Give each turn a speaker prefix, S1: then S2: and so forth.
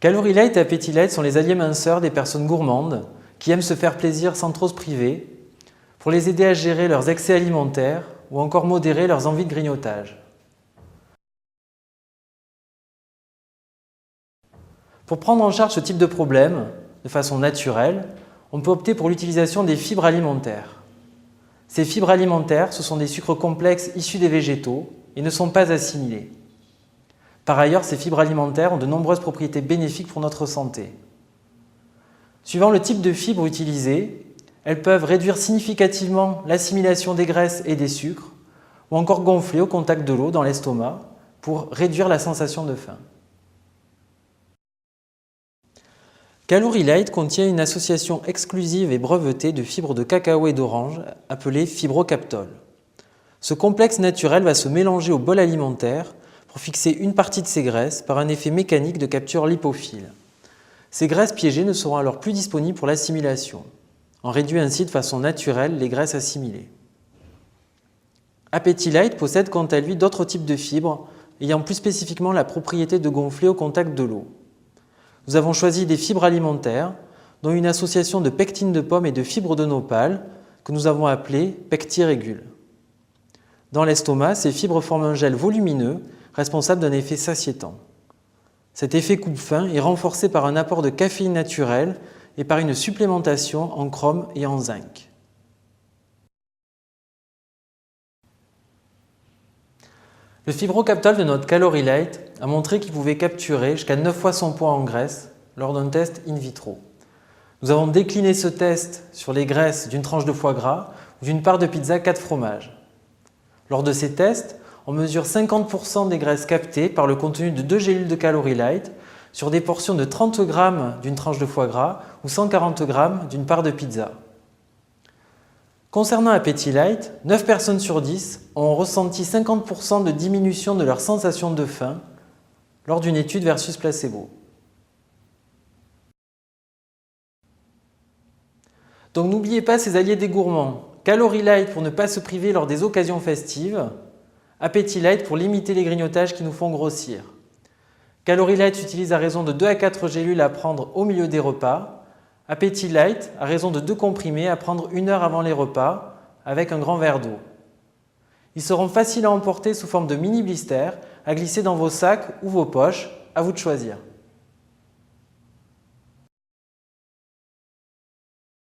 S1: Calories Light et Appétit Light sont les alliés minceurs des personnes gourmandes qui aiment se faire plaisir sans trop se priver, pour les aider à gérer leurs excès alimentaires ou encore modérer leurs envies de grignotage. Pour prendre en charge ce type de problème, de façon naturelle, on peut opter pour l'utilisation des fibres alimentaires. Ces fibres alimentaires, ce sont des sucres complexes issus des végétaux et ne sont pas assimilés. Par ailleurs, ces fibres alimentaires ont de nombreuses propriétés bénéfiques pour notre santé. Suivant le type de fibres utilisées, elles peuvent réduire significativement l'assimilation des graisses et des sucres, ou encore gonfler au contact de l'eau dans l'estomac pour réduire la sensation de faim. Calories Light contient une association exclusive et brevetée de fibres de cacao et d'orange appelée fibrocaptol. Ce complexe naturel va se mélanger au bol alimentaire pour fixer une partie de ces graisses par un effet mécanique de capture lipophile. Ces graisses piégées ne seront alors plus disponibles pour l'assimilation. On réduit ainsi de façon naturelle les graisses assimilées. Appétit Light possède quant à lui d'autres types de fibres ayant plus spécifiquement la propriété de gonfler au contact de l'eau. Nous avons choisi des fibres alimentaires, dont une association de pectine de pomme et de fibres de nopal, que nous avons appelée pectirégule. Dans l'estomac, ces fibres forment un gel volumineux, responsable d'un effet satiétant. Cet effet coupe-faim est renforcé par un apport de caféine naturelle et par une supplémentation en chrome et en zinc. Le fibrocaptol de notre Calories Light a montré qu'il pouvait capturer jusqu'à 9 fois son poids en graisse lors d'un test in vitro. Nous avons décliné ce test sur les graisses d'une tranche de foie gras ou d'une part de pizza 4 fromages. Lors de ces tests, on mesure 50% des graisses captées par le contenu de 2 gélules de Calories Light sur des portions de 30 g d'une tranche de foie gras ou 140 g d'une part de pizza. Concernant Appétit Light, 9 personnes sur 10 ont ressenti 50% de diminution de leur sensation de faim lors d'une étude versus placebo. Donc n'oubliez pas ces alliés des gourmands. Calories Light pour ne pas se priver lors des occasions festives. Appétit Light pour limiter les grignotages qui nous font grossir. Calories Light s'utilise à raison de 2 à 4 gélules à prendre au milieu des repas. Appétit Light à raison de 2 comprimés à prendre 1 heure avant les repas avec un grand verre d'eau. Ils seront faciles à emporter sous forme de mini blisters à glisser dans vos sacs ou vos poches, à vous de choisir.